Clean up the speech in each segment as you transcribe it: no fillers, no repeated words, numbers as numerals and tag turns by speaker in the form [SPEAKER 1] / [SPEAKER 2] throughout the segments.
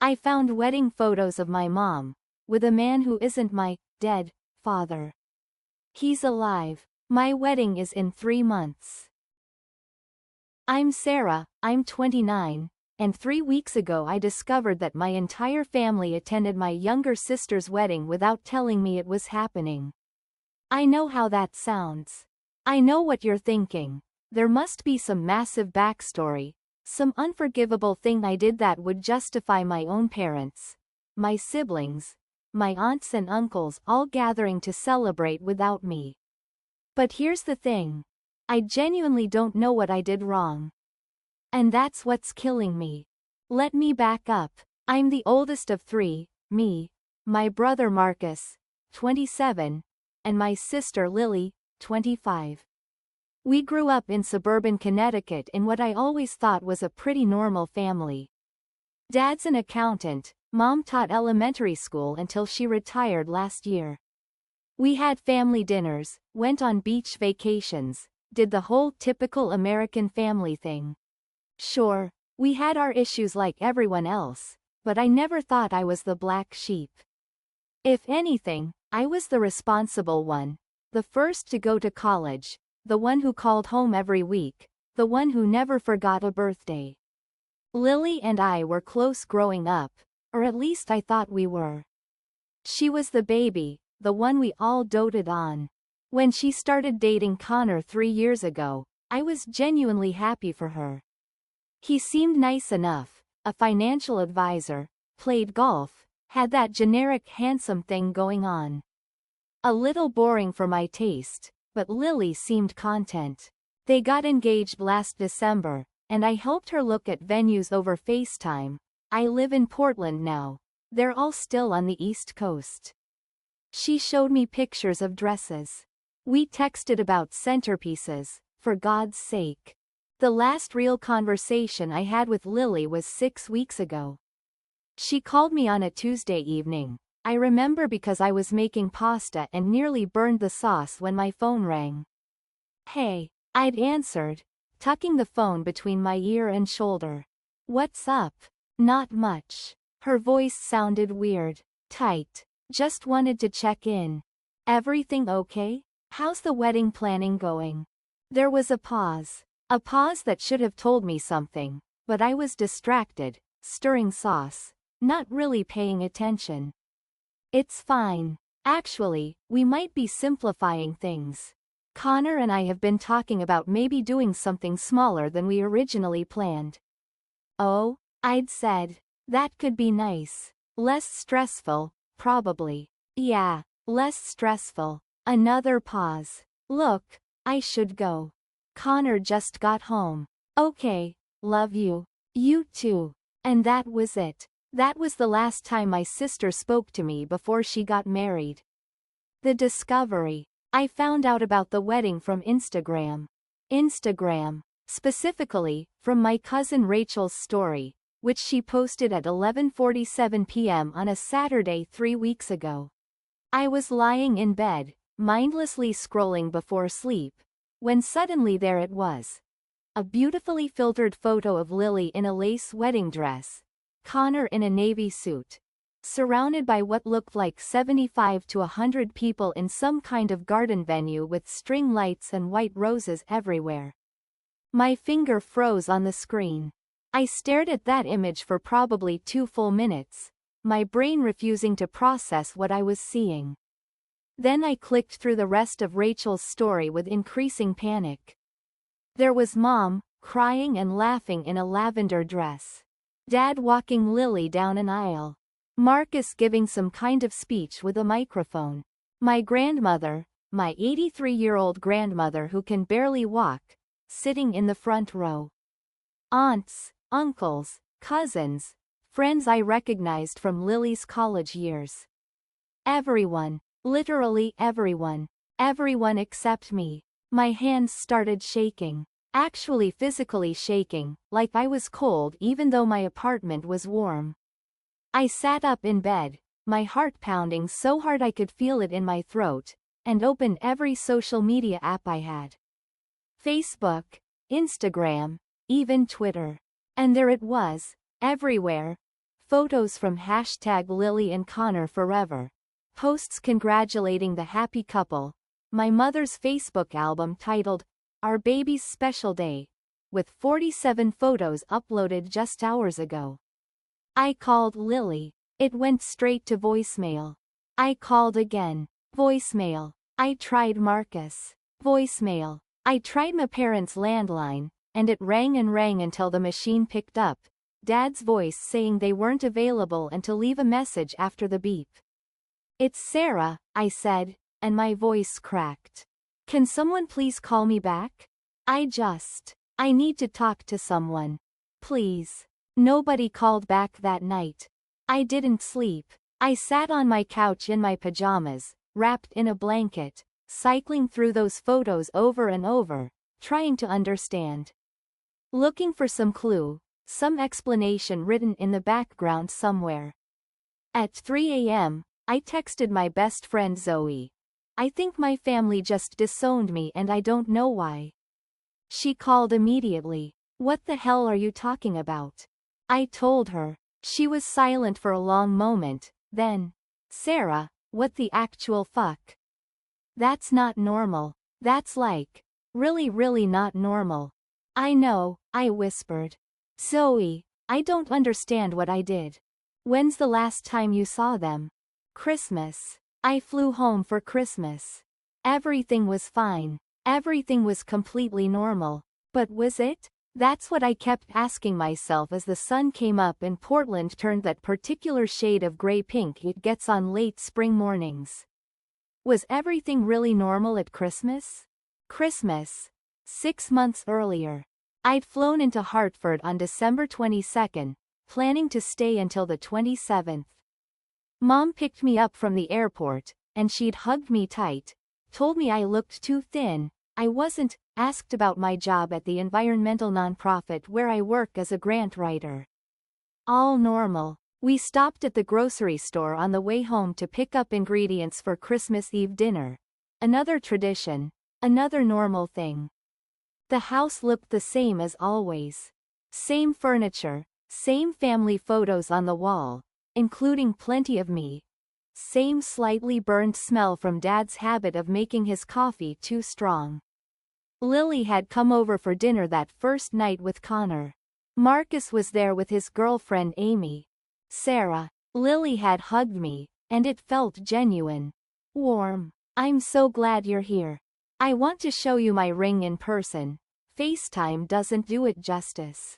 [SPEAKER 1] I found wedding photos of my mom, with a man who isn't my dead father. He's alive. My wedding is in 3 months. I'm Sarah, I'm 29, and 3 weeks ago I discovered that my entire family attended my younger sister's wedding without telling me it was happening. I know how that sounds. I know what you're thinking. There must be some massive backstory, some unforgivable thing I did that would justify my own parents, my siblings, my aunts and uncles all gathering to celebrate without me. But here's the thing. I genuinely don't know what I did wrong. And that's what's killing me. Let me back up. I'm the oldest of 3, me, my brother Marcus, 27, and my sister Lily, 25. We grew up in suburban Connecticut in what I always thought was a pretty normal family. Dad's an accountant, Mom taught elementary school until she retired last year. We had family dinners, went on beach vacations, did the whole typical American family thing. Sure, we had our issues like everyone else, but I never thought I was the black sheep. If anything, I was the responsible one, the first to go to college, the one who called home every week, the one who never forgot a birthday. Lily and I were close growing up, or at least I thought we were. She was the baby, the one we all doted on. When she started dating Connor 3 years ago, I was genuinely happy for her. He seemed nice enough, a financial advisor, played golf, had that generic handsome thing going on. A little boring for my taste, but Lily seemed content. They got engaged last December, and I helped her look at venues over FaceTime. I live in Portland now. They're all still on the East Coast. She showed me pictures of dresses. We texted about centerpieces, for God's sake. The last real conversation I had with Lily was 6 weeks ago. She called me on a Tuesday evening. I remember because I was making pasta and nearly burned the sauce when my phone rang. Hey, I'd answered, tucking the phone between my ear and shoulder. What's up? Not much. Her voice sounded weird, tight. Just wanted to check in. Everything okay? How's the wedding planning going? There was a pause. A pause that should have told me something, but I was distracted, stirring sauce, not really paying attention. It's fine. Actually, we might be simplifying things. Connor and I have been talking about maybe doing something smaller than we originally planned. Oh, I'd said. That could be nice. Less stressful, probably. Yeah, less stressful. Another pause. Look, I should go. Connor just got home. Okay, love you. You too. And that was it. That was the last time my sister spoke to me before she got married. The discovery. I found out about the wedding from Instagram. Specifically, from my cousin Rachel's story, which she posted at 11:47 p.m. on a Saturday 3 weeks ago. I was lying in bed, mindlessly scrolling before sleep, when suddenly there it was. A beautifully filtered photo of Lily in a lace wedding dress, Connor in a navy suit, surrounded by what looked like 75 to 100 people in some kind of garden venue with string lights and white roses everywhere. My finger froze on the screen. I stared at that image for probably 2 full minutes, my brain refusing to process what I was seeing. Then I clicked through the rest of Rachel's story with increasing panic. There was Mom, crying and laughing in a lavender dress. Dad walking Lily down an aisle. Marcus giving some kind of speech with a microphone. My grandmother, my 83-year-old grandmother who can barely walk, sitting in the front row. Aunts, uncles, cousins, friends I recognized from Lily's college years. Everyone, literally everyone. Everyone except me. My hands started shaking. Actually physically shaking, like I was cold even though my apartment was warm. I sat up in bed, my heart pounding so hard I could feel it in my throat, and opened every social media app I had. Facebook, Instagram, even Twitter. And there it was, everywhere. Photos from hashtag Lily and Connor forever. Posts congratulating the happy couple. My mother's Facebook album titled, Our Baby's Special Day, with 47 photos uploaded just hours ago. I called Lily. It went straight to voicemail. I called again. Voicemail. I tried Marcus. Voicemail. I tried my parents' landline, and it rang and rang until the machine picked up Dad's voice saying they weren't available and to leave a message after the beep. It's Sarah, I said, and my voice cracked. Can someone please call me back? I need to talk to someone. Please. Nobody called back that night. I didn't sleep. I sat on my couch in my pajamas, wrapped in a blanket, cycling through those photos over and over, trying to understand. Looking for some clue, some explanation written in the background somewhere. At 3 a.m., I texted my best friend Zoe. I think my family just disowned me and I don't know why. She called immediately. What the hell are you talking about? I told her. She was silent for a long moment, then, Sarah, what the actual fuck? That's not normal. That's like, really not normal. I know, I whispered. Zoe, I don't understand what I did. When's the last time you saw them? Christmas. I flew home for Christmas. Everything was fine. Everything was completely normal. But was it? That's what I kept asking myself as the sun came up and Portland turned that particular shade of gray-pink it gets on late spring mornings. Was everything really normal at Christmas? Christmas. 6 months earlier. I'd flown into Hartford on December 22nd, planning to stay until the 27th. Mom picked me up from the airport, and she'd hugged me tight, told me I looked too thin, I wasn't, asked about my job at the environmental nonprofit where I work as a grant writer. All normal. We stopped at the grocery store on the way home to pick up ingredients for Christmas Eve dinner. Another tradition. Another normal thing. The house looked the same as always. Same furniture, same family photos on the wall, including plenty of me. Same slightly burned smell from Dad's habit of making his coffee too strong. Lily had come over for dinner that first night with Connor. Marcus was there with his girlfriend Amy. Sarah. Lily had hugged me, and it felt genuine. Warm. I'm so glad you're here. I want to show you my ring in person. FaceTime doesn't do it justice.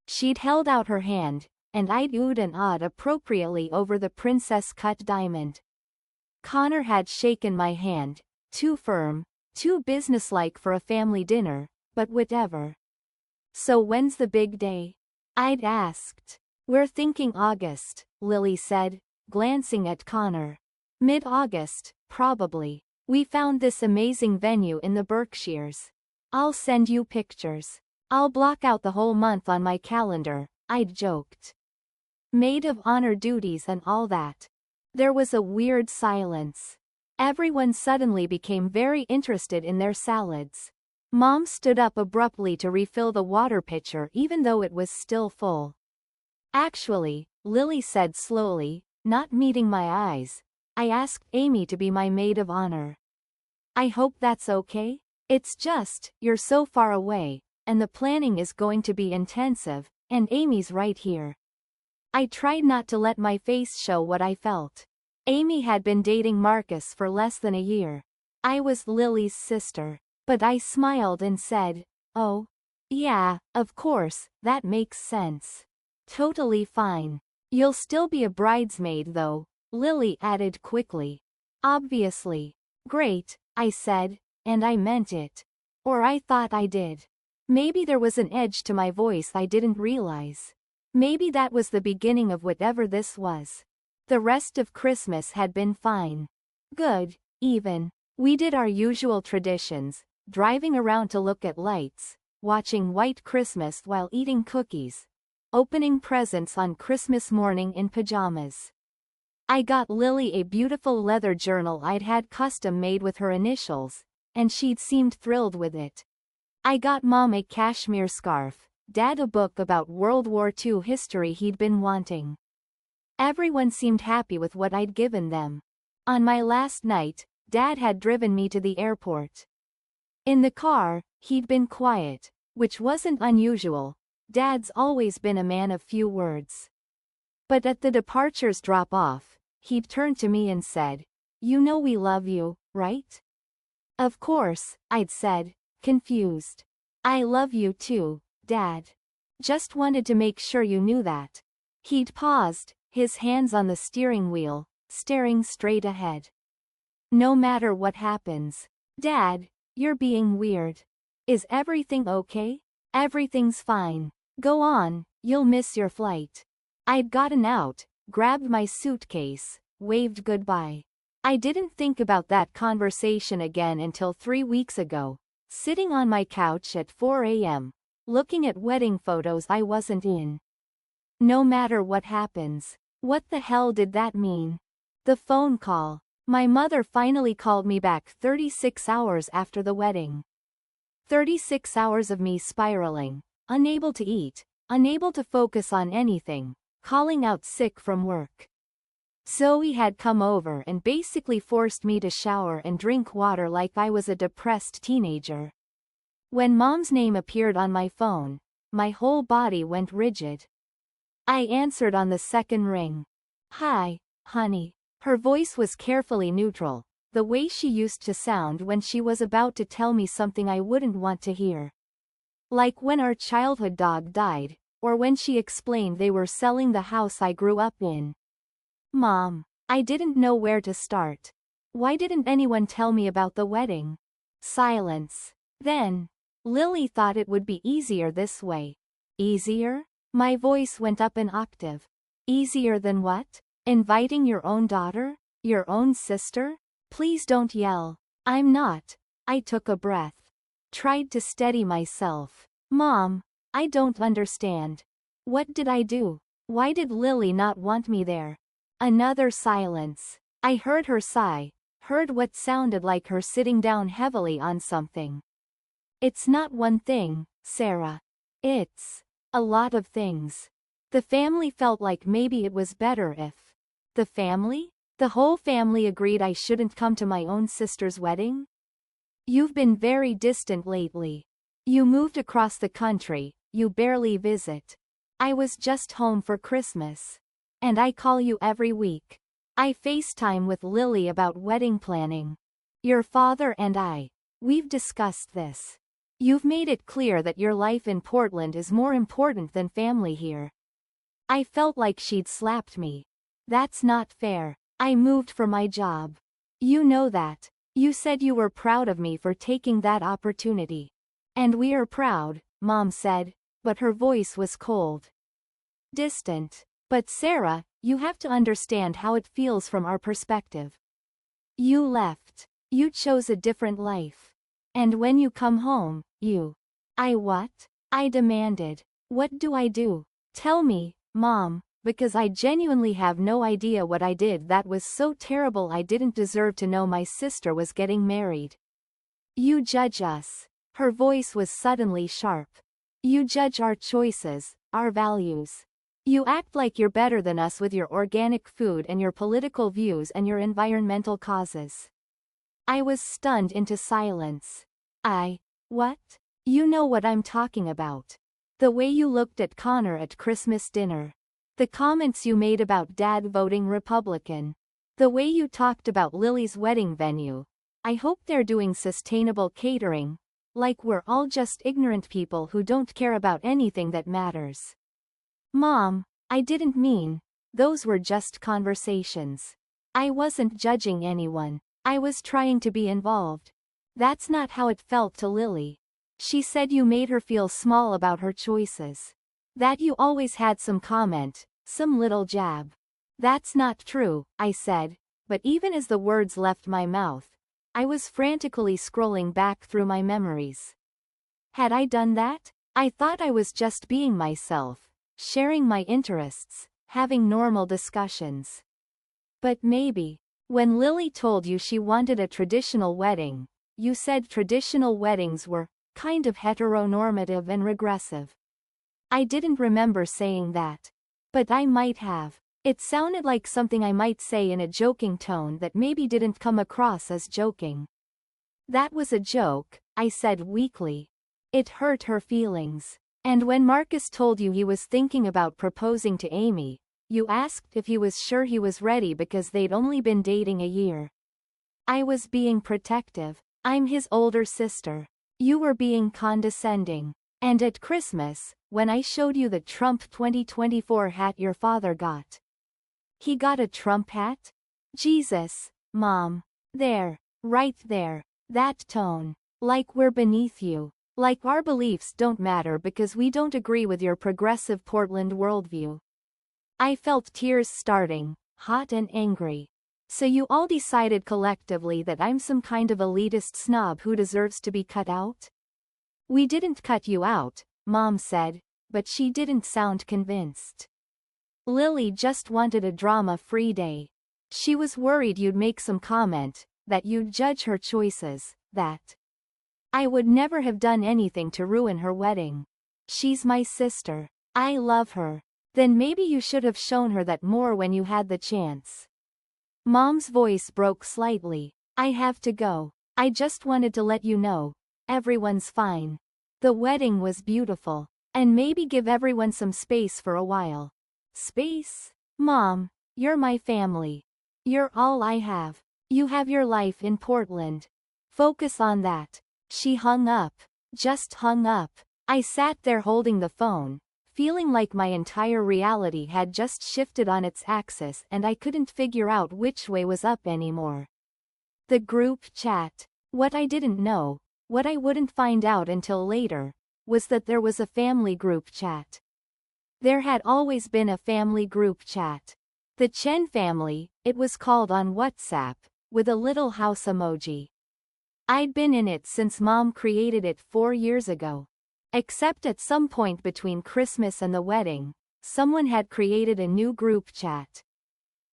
[SPEAKER 1] She'd held out her hand, and I'd oohed and awed appropriately over the princess-cut diamond. Connor had shaken my hand, too firm, too businesslike for a family dinner, but whatever. So when's the big day? I'd asked. We're thinking August, Lily said, glancing at Connor. Mid-August, probably. We found this amazing venue in the Berkshires. I'll send you pictures. I'll block out the whole month on my calendar, I'd joked. Maid of honor duties and all that. There was a weird silence. Everyone suddenly became very interested in their salads. Mom stood up abruptly to refill the water pitcher even though it was still full. Actually, Lily said slowly, not meeting my eyes, I asked Amy to be my maid of honor. I hope that's okay? It's just, you're so far away, and the planning is going to be intensive, and Amy's right here. I tried not to let my face show what I felt. Amy had been dating Marcus for less than a year. I was Lily's sister. But I smiled and said, oh, yeah, of course, that makes sense. Totally fine. You'll still be a bridesmaid though, Lily added quickly. Obviously. Great, I said, and I meant it. Or I thought I did. Maybe there was an edge to my voice I didn't realize. Maybe that was the beginning of whatever this was. The rest of Christmas had been fine. Good, even. We did our usual traditions, driving around to look at lights, watching White Christmas while eating cookies, opening presents on Christmas morning in pajamas. I got Lily a beautiful leather journal I'd had custom made with her initials, and she'd seemed thrilled with it. I got Mom a cashmere scarf, Dad a book about World War II history he'd been wanting. Everyone seemed happy with what I'd given them. On my last night, Dad had driven me to the airport. In the car, he'd been quiet, which wasn't unusual. Dad's always been a man of few words. But at the departure's drop-off, he'd turned to me and said, "You know we love you, right?" "Of course," I'd said, confused. "I love you too, Dad. Just wanted to make sure you knew that." He'd paused, his hands on the steering wheel, staring straight ahead. "No matter what happens, Dad, you're being weird. Is everything okay?" "Everything's fine. Go on, you'll miss your flight." I'd gotten out, grabbed my suitcase, waved goodbye. I didn't think about that conversation again until 3 weeks ago, sitting on my couch at 4 a.m., looking at wedding photos I wasn't in. No matter what happens, what the hell did that mean? The phone call. My mother finally called me back 36 hours after the wedding. 36 hours of me spiraling, unable to eat, unable to focus on anything, calling out sick from work. Zoe had come over and basically forced me to shower and drink water like I was a depressed teenager. When Mom's name appeared on my phone, my whole body went rigid. I answered on the second ring. "Hi, honey." Her voice was carefully neutral, the way she used to sound when she was about to tell me something I wouldn't want to hear. Like when our childhood dog died, or when she explained they were selling the house I grew up in. "Mom." I didn't know where to start. Why didn't anyone tell me about the wedding? Silence. Then, "Lily thought it would be easier this way." Easier? My voice went up an octave. Easier than what? Inviting your own daughter? Your own sister? Please don't yell. I'm not. I took a breath. Tried to steady myself. "Mom, I don't understand. What did I do? Why did Lily not want me there?" Another silence. I heard her sigh, heard what sounded like her sitting down heavily on something. "It's not one thing, Sarah. It's a lot of things." The family felt like maybe it was better if. The family? The whole family agreed I shouldn't come to my own sister's wedding? "You've been very distant lately. You moved across the country, you barely visit." "I was just home for Christmas. And I call you every week. I FaceTime with Lily about wedding planning. Your father and we've discussed this. You've made it clear that your life in Portland is more important than family here." I felt like she'd slapped me. "That's not fair. I moved for my job. You know that. You said you were proud of me for taking that opportunity." "And we are proud," Mom said, but her voice was cold. Distant. "But Sarah, you have to understand how it feels from our perspective. You left. You chose a different life. And when you come home, you..." "I what?" I demanded. "What do I do? Tell me, Mom, because I genuinely have no idea what I did that was so terrible I didn't deserve to know my sister was getting married." "You judge us." Her voice was suddenly sharp. "You judge our choices, our values. You act like you're better than us with your organic food and your political views and your environmental causes." I was stunned into silence. What? "You know what I'm talking about. The way you looked at Connor at Christmas dinner. The comments you made about Dad voting Republican. The way you talked about Lily's wedding venue. I hope they're doing sustainable catering. Like we're all just ignorant people who don't care about anything that matters." "Mom, I didn't mean. Those were just conversations. I wasn't judging anyone. I was trying to be involved. That's not how it felt to Lily. She said you made her feel small about her choices. That you always had some comment, some little jab." "That's not true," I said, but even as the words left my mouth, I was frantically scrolling back through my memories. Had I done that? I thought I was just being myself, sharing my interests, having normal discussions. But maybe, when Lily told you she wanted a traditional wedding, you said traditional weddings were kind of heteronormative and regressive. I didn't remember saying that. But I might have. It sounded like something I might say in a joking tone that maybe didn't come across as joking. That was a joke, I said weakly. It hurt her feelings. And when Marcus told you he was thinking about proposing to Amy, you asked if he was sure he was ready because they'd only been dating a year. I was being protective. I'm his older sister. You were being condescending. And at Christmas, when I showed you the Trump 2024 hat your father got. He got a Trump hat? Jesus, Mom. There. Right there. That tone. Like we're beneath you. Like our beliefs don't matter because we don't agree with your progressive Portland worldview. I felt tears starting, hot and angry. So you all decided collectively that I'm some kind of elitist snob who deserves to be cut out? We didn't cut you out, Mom said, but she didn't sound convinced. Lily just wanted a drama-free day. She was worried you'd make some comment, that you'd judge her choices, that I would never have done anything to ruin her wedding. She's my sister. I love her. Then maybe you should have shown her that more when you had the chance. Mom's voice broke slightly. I have to go. I just wanted to let you know. Everyone's fine. The wedding was beautiful. And maybe give everyone some space for a while. Space? Mom, you're my family. You're all I have. You have your life in Portland. Focus on that. She hung up. Just hung up. I sat there holding the phone, feeling like my entire reality had just shifted on its axis and I couldn't figure out which way was up anymore. The group chat. What I didn't know, what I wouldn't find out until later, was that there was a family group chat. There had always been a family group chat. The Chen family, it was called on WhatsApp, with a little house emoji. I'd been in it since Mom created it 4 years ago. Except at some point between Christmas and the wedding, someone had created a new group chat.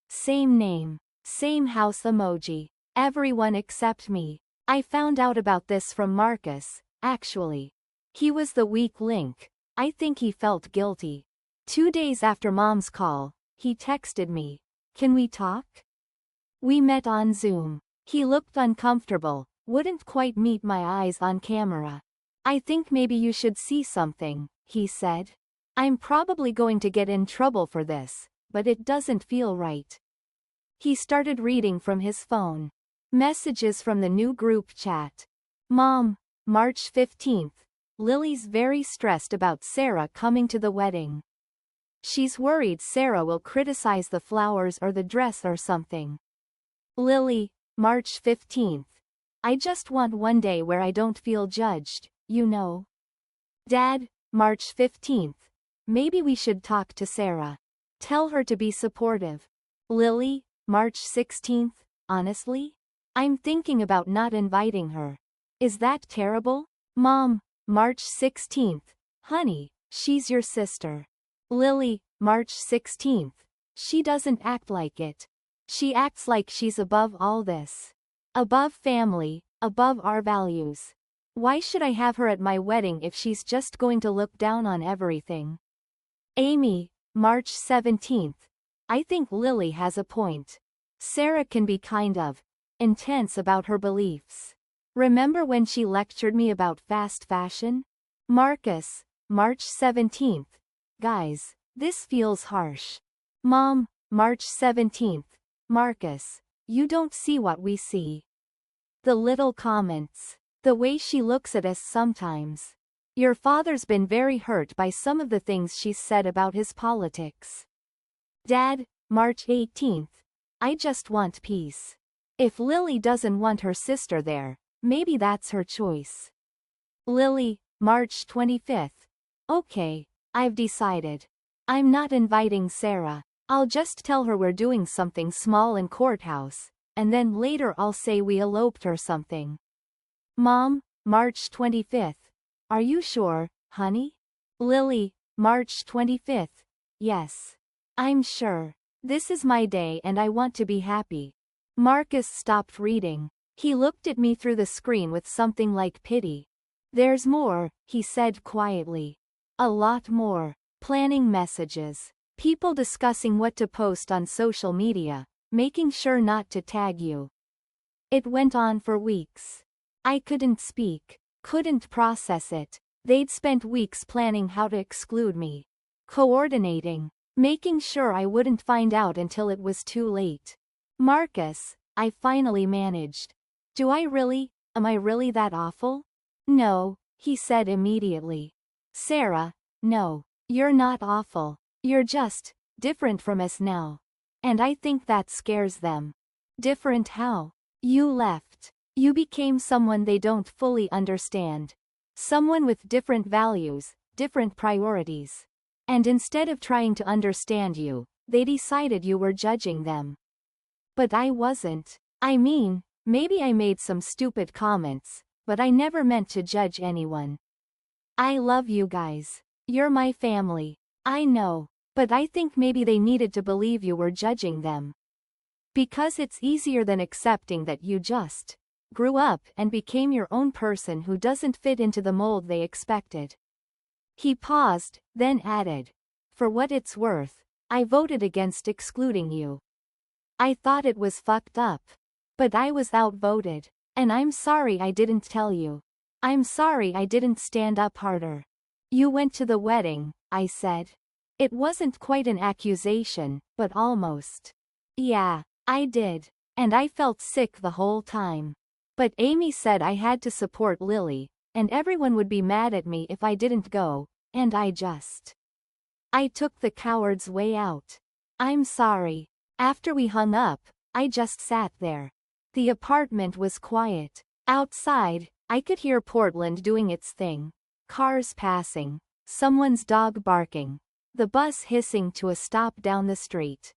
[SPEAKER 1] Same name, same house emoji, everyone except me. I found out about this from Marcus, actually. He was the weak link. I think he felt guilty. 2 days after Mom's call, he texted me. Can we talk? We met on Zoom. He looked uncomfortable, wouldn't quite meet my eyes on camera. I think maybe you should see something, he said. I'm probably going to get in trouble for this, but it doesn't feel right. He started reading from his phone. Messages from the new group chat. Mom, March 15th. Lily's very stressed about Sarah coming to the wedding. She's worried Sarah will criticize the flowers or the dress or something. Lily, March 15th. I just want one day where I don't feel judged, you know. Dad, March 15th. Maybe we should talk to Sarah. Tell her to be supportive. Lily, March 16th. Honestly? I'm thinking about not inviting her. Is that terrible? Mom, March 16th. Honey, she's your sister. Lily, March 16th. She doesn't act like it. She acts like she's above all this. Above family, above our values. Why should I have her at my wedding if she's just going to look down on everything? Amy, March 17th. I think Lily has a point. Sarah can be kind of intense about her beliefs. Remember when she lectured me about fast fashion? Marcus, March 17th. Guys, this feels harsh. Mom, March 17th. Marcus, you don't see what we see. The little comments. The way she looks at us sometimes. Your father's been very hurt by some of the things she's said about his politics. Dad, March 18th. I just want peace. If Lily doesn't want her sister there, maybe that's her choice. Lily, March 25th. Okay, I've decided. I'm not inviting Sarah. I'll just tell her we're doing something small in courthouse, and then later I'll say we eloped or something. Mom, March 25th. Are you sure, honey? Lily, March 25th. Yes. I'm sure. This is my day and I want to be happy. Marcus stopped reading. He looked at me through the screen with something like pity. There's more, he said quietly. A lot more. Planning messages. People discussing what to post on social media, making sure not to tag you. It went on for weeks. I couldn't speak, couldn't process it. They'd spent weeks planning how to exclude me. Coordinating, making sure I wouldn't find out until it was too late. Marcus, I finally managed. Am I really that awful? No, he said immediately. Sarah, no, you're not awful. You're just different from us now. And I think that scares them. Different how? You left. You became someone they don't fully understand. Someone with different values, different priorities. And instead of trying to understand you, they decided you were judging them. But I wasn't. I mean, maybe I made some stupid comments, but I never meant to judge anyone. I love you guys. You're my family. I know. But I think maybe they needed to believe you were judging them. Because it's easier than accepting that you just grew up and became your own person who doesn't fit into the mold they expected. He paused, then added, for what it's worth, I voted against excluding you. I thought it was fucked up. But I was outvoted. And I'm sorry I didn't tell you. I'm sorry I didn't stand up harder. You went to the wedding, I said. It wasn't quite an accusation, but almost. Yeah, I did. And I felt sick the whole time. But Amy said I had to support Lily, and everyone would be mad at me if I didn't go, and I took the coward's way out. I'm sorry. After we hung up, I just sat there. The apartment was quiet. Outside, I could hear Portland doing its thing. Cars passing. Someone's dog barking. The bus hissing to a stop down the street.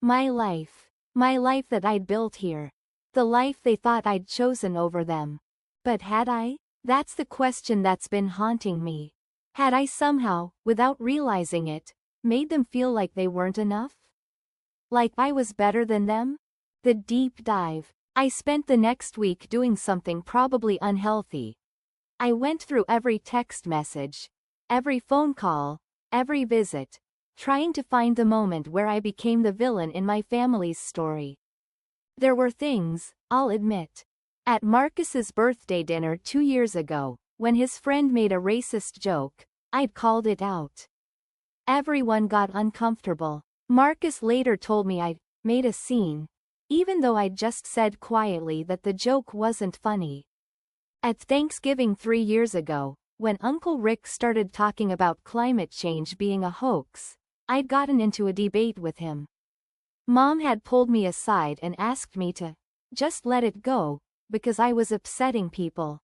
[SPEAKER 1] My life that I'd built here. The life they thought I'd chosen over them. But had I? That's the question that's been haunting me. Had I somehow, without realizing it, made them feel like they weren't enough? Like I was better than them? The deep dive. I spent the next week doing something probably unhealthy. I went through every text message, every phone call, every visit, trying to find the moment where I became the villain in my family's story. There were things, I'll admit. At Marcus's birthday dinner 2 years ago, when his friend made a racist joke, I'd called it out. Everyone got uncomfortable. Marcus later told me I'd made a scene, even though I'd just said quietly that the joke wasn't funny. At Thanksgiving 3 years ago, when Uncle Rick started talking about climate change being a hoax, I'd gotten into a debate with him. Mom had pulled me aside and asked me to just let it go, because I was upsetting people.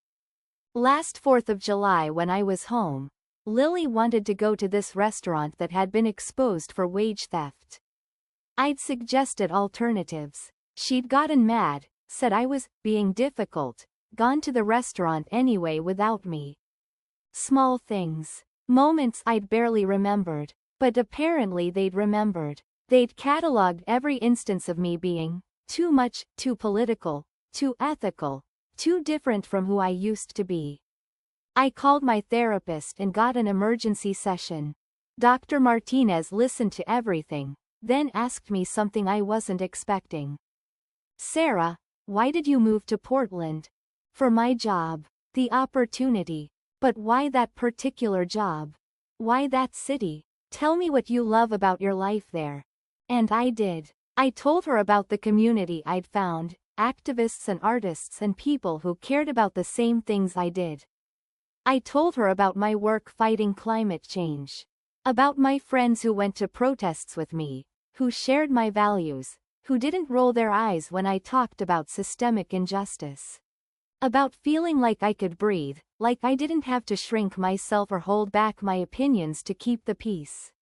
[SPEAKER 1] Last 4th of July when I was home, Lily wanted to go to this restaurant that had been exposed for wage theft. I'd suggested alternatives. She'd gotten mad, said I was being difficult, gone to the restaurant anyway without me. Small things. Moments I'd barely remembered. But apparently they'd remembered. They'd catalogued every instance of me being too much, too political, too ethical, too different from who I used to be. I called my therapist and got an emergency session. Dr. Martinez listened to everything, then asked me something I wasn't expecting. Sarah, why did you move to Portland? For my job. The opportunity. But why that particular job? Why that city? Tell me what you love about your life there. And I did. I told her about the community I'd found, activists and artists and people who cared about the same things I did. I told her about my work fighting climate change. About my friends who went to protests with me, who shared my values, who didn't roll their eyes when I talked about systemic injustice. About feeling like I could breathe, like I didn't have to shrink myself or hold back my opinions to keep the peace.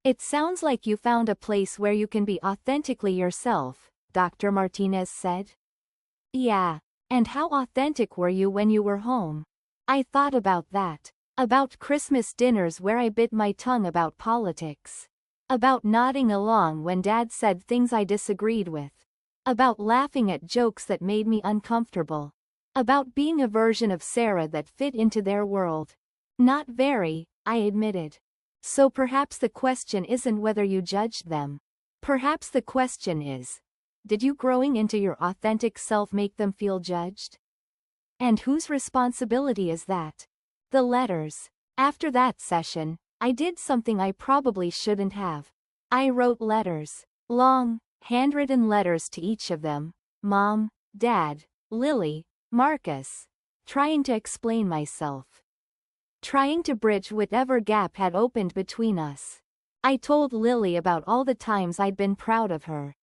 [SPEAKER 1] It sounds like you found a place where you can be authentically yourself, Dr. Martinez said. Yeah. And how authentic were you when you were home? I thought about that. About Christmas dinners where I bit my tongue about politics. About nodding along when Dad said things I disagreed with. About laughing at jokes that made me uncomfortable. About being a version of Sarah that fit into their world. Not very, I admitted. So perhaps the question isn't whether you judged them. Perhaps the question is, did you growing into your authentic self make them feel judged? And whose responsibility is that? The letters. After that session, I did something I probably shouldn't have. I wrote letters. Long, handwritten letters to each of them. Mom, Dad, Lily, Marcus. Trying to explain myself. Trying to bridge whatever gap had opened between us. I told Lily about all the times I'd been proud of her.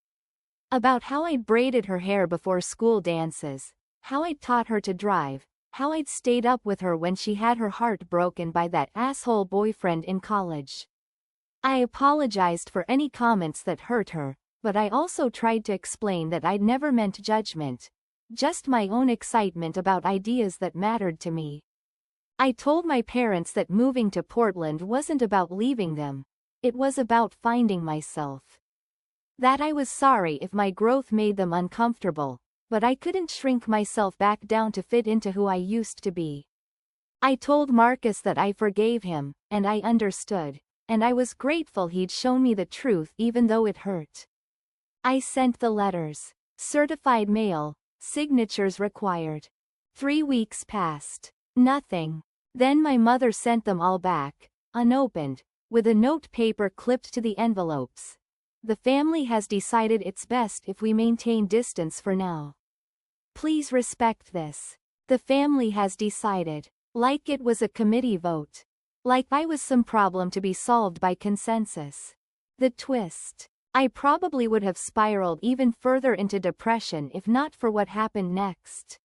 [SPEAKER 1] About how I'd braided her hair before school dances, how I'd taught her to drive, how I'd stayed up with her when she had her heart broken by that asshole boyfriend in college. I apologized for any comments that hurt her, but I also tried to explain that I'd never meant judgment. Just my own excitement about ideas that mattered to me. I told my parents that moving to Portland wasn't about leaving them. It was about finding myself. That I was sorry if my growth made them uncomfortable, but I couldn't shrink myself back down to fit into who I used to be. I told Marcus that I forgave him, and I understood, and I was grateful he'd shown me the truth even though it hurt. I sent the letters. Certified mail, signatures required. 3 weeks passed. Nothing. Then my mother sent them all back, unopened, with a note paper clipped to the envelopes. The family has decided it's best if we maintain distance for now. Please respect this. The family has decided. Like it was a committee vote. Like I was some problem to be solved by consensus. The twist. I probably would have spiraled even further into depression if not for what happened next.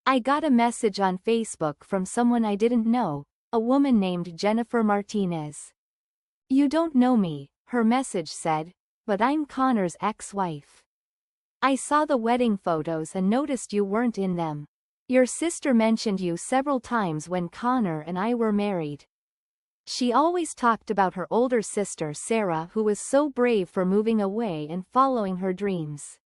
[SPEAKER 1] I got a message on Facebook from someone I didn't know, a woman named Jennifer Martinez. You don't know me, her message said, but I'm Connor's ex-wife. I saw the wedding photos and noticed you weren't in them. Your sister mentioned you several times when Connor and I were married. She always talked about her older sister Sarah, who was so brave for moving away and following her dreams.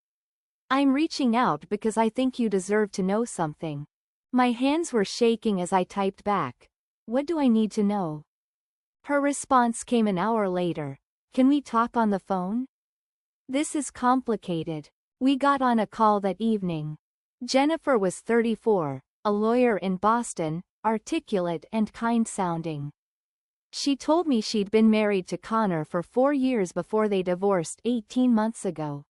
[SPEAKER 1] I'm reaching out because I think you deserve to know something. My hands were shaking as I typed back. What do I need to know? Her response came an hour later. Can we talk on the phone? This is complicated. We got on a call that evening. Jennifer was 34, a lawyer in Boston, articulate and kind-sounding. She told me she'd been married to Connor for 4 years before they divorced 18 months ago.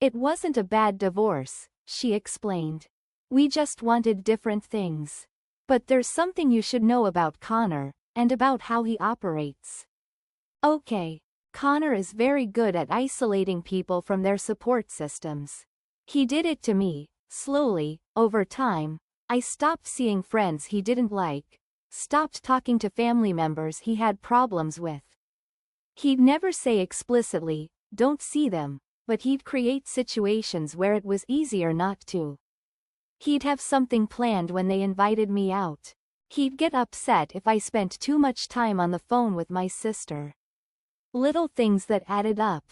[SPEAKER 1] It wasn't a bad divorce, she explained. We just wanted different things. But there's something you should know about Connor, and about how he operates. Okay. Connor is very good at isolating people from their support systems. He did it to me. Slowly, over time, I stopped seeing friends he didn't like, stopped talking to family members he had problems with. He'd never say explicitly, don't see them, but he'd create situations where it was easier not to. He'd have something planned when they invited me out. He'd get upset if I spent too much time on the phone with my sister. Little things that added up.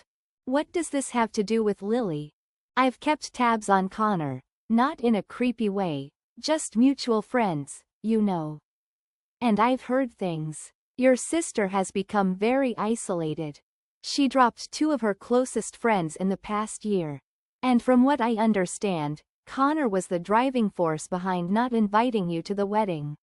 [SPEAKER 1] What does this have to do with Lily? I've kept tabs on Connor, not in a creepy way, just mutual friends, you know. And I've heard things. Your sister has become very isolated. She dropped 2 of her closest friends in the past year. And from what I understand, Connor was the driving force behind not inviting you to the wedding.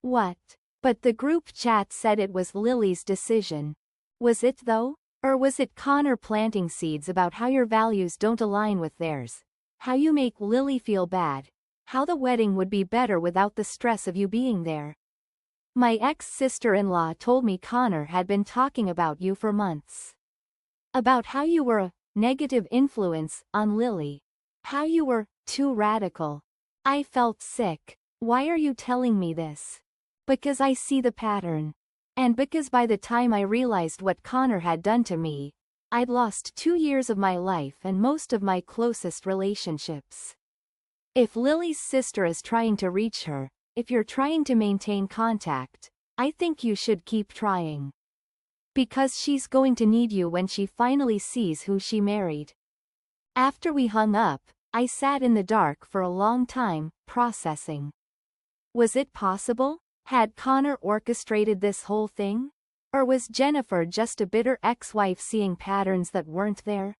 [SPEAKER 1] What? But the group chat said it was Lily's decision. Was it though? Or was it Connor planting seeds about how your values don't align with theirs? How you make Lily feel bad? How the wedding would be better without the stress of you being there? My ex-sister-in-law told me Connor had been talking about you for months. About how you were a negative influence on Lily. How you were too radical. I felt sick. Why are you telling me this? Because I see the pattern. And because by the time I realized what Connor had done to me, I'd lost 2 years of my life and most of my closest relationships. If Lily's sister is trying to reach her, if you're trying to maintain contact, I think you should keep trying. Because she's going to need you when she finally sees who she married. After we hung up, I sat in the dark for a long time, processing. Was it possible? Had Connor orchestrated this whole thing? Or was Jennifer just a bitter ex-wife seeing patterns that weren't there?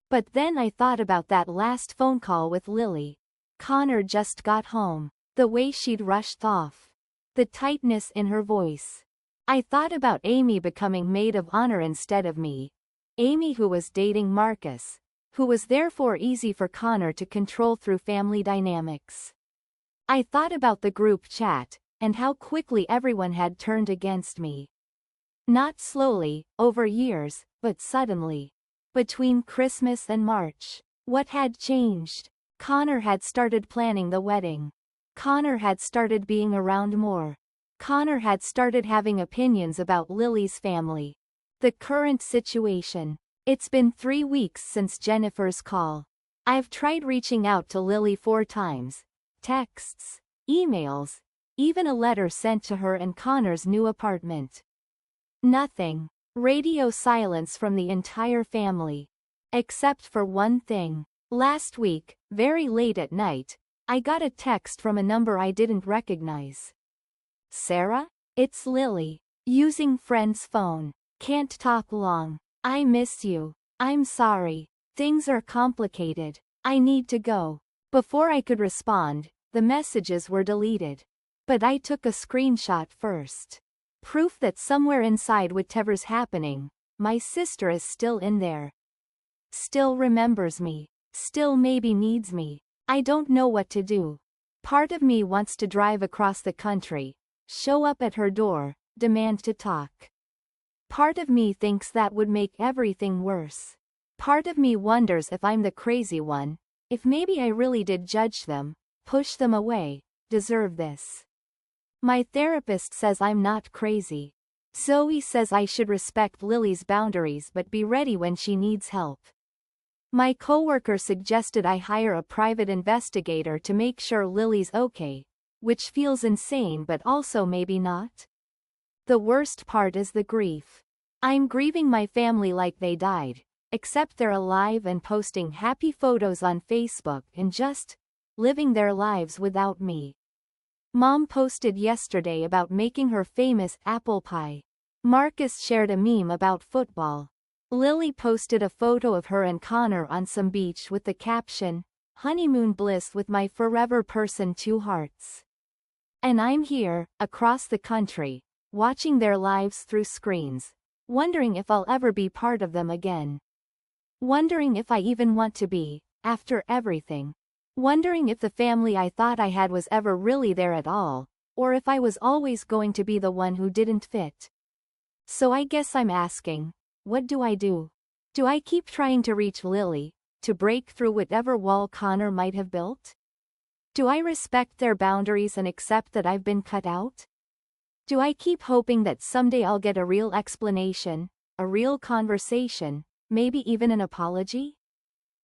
[SPEAKER 1] But then I thought about that last phone call with Lily. Connor just got home. The way she'd rushed off. The tightness in her voice. I thought about Amy becoming maid of honor instead of me. Amy, who was dating Marcus, who was therefore easy for Connor to control through family dynamics. I thought about the group chat, and how quickly everyone had turned against me. Not slowly, over years, but suddenly. Between Christmas and March. What had changed? Connor had started planning the wedding. Connor had started being around more. Connor had started having opinions about Lily's family. The current situation. It's been 3 weeks since Jennifer's call. I've tried reaching out to Lily 4 times. Texts, emails, even a letter sent to her and Connor's new apartment. Nothing. Radio silence from the entire family. Except for one thing. Last week, very late at night, I got a text from a number I didn't recognize. Sarah? It's Lily. Using friend's phone. Can't talk long. I miss you. I'm sorry. Things are complicated. I need to go. Before I could respond, the messages were deleted. But I took a screenshot first. Proof that somewhere inside whatever's happening, my sister is still in there. Still remembers me. Still maybe needs me. I don't know what to do. Part of me wants to drive across the country, show up at her door, demand to talk. Part of me thinks that would make everything worse. Part of me wonders if I'm the crazy one, if maybe I really did judge them, push them away, deserve this. My therapist says I'm not crazy. Zoe says I should respect Lily's boundaries but be ready when she needs help. My coworker suggested I hire a private investigator to make sure Lily's okay, which feels insane but also maybe not. The worst part is the grief. I'm grieving my family like they died, except they're alive and posting happy photos on Facebook and just living their lives without me. Mom posted yesterday about making her famous apple pie. Marcus shared a meme about football. Lily posted a photo of her and Connor on some beach with the caption, "Honeymoon bliss with my forever person 2 hearts." And I'm here, across the country, watching their lives through screens, wondering if I'll ever be part of them again. Wondering if I even want to be, after everything. Wondering if the family I thought I had was ever really there at all, or if I was always going to be the one who didn't fit. So I guess I'm asking, what do I do? Do I keep trying to reach Lily, to break through whatever wall Connor might have built? Do I respect their boundaries and accept that I've been cut out? Do I keep hoping that someday I'll get a real explanation, a real conversation, maybe even an apology?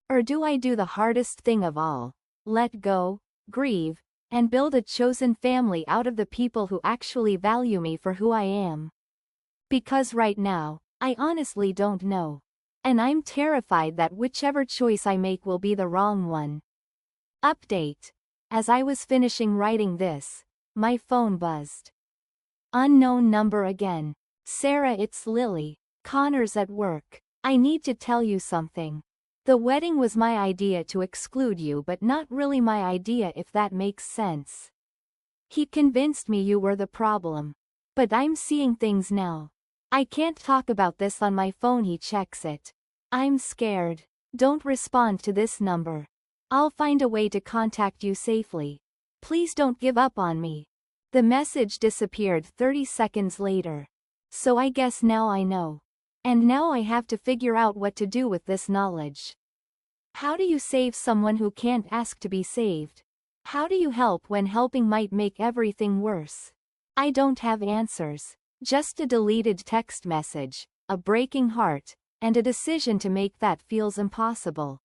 [SPEAKER 1] Or do I do the hardest thing of all? Let go, grieve, and build a chosen family out of the people who actually value me for who I am. Because right now, I honestly don't know. And I'm terrified that whichever choice I make will be the wrong one. Update. As I was finishing writing this, my phone buzzed. Unknown number again. Sarah, it's Lily. Connor's at work. I need to tell you something. The wedding was my idea to exclude you, but not really my idea, if that makes sense. He convinced me you were the problem. But I'm seeing things now. I can't talk about this on my phone. He checks it. I'm scared. Don't respond to this number. I'll find a way to contact you safely. Please don't give up on me. The message disappeared 30 seconds later. So I guess now I know. And now I have to figure out what to do with this knowledge. How do you save someone who can't ask to be saved? How do you help when helping might make everything worse? I don't have answers. Just a deleted text message, a breaking heart, and a decision to make that feels impossible.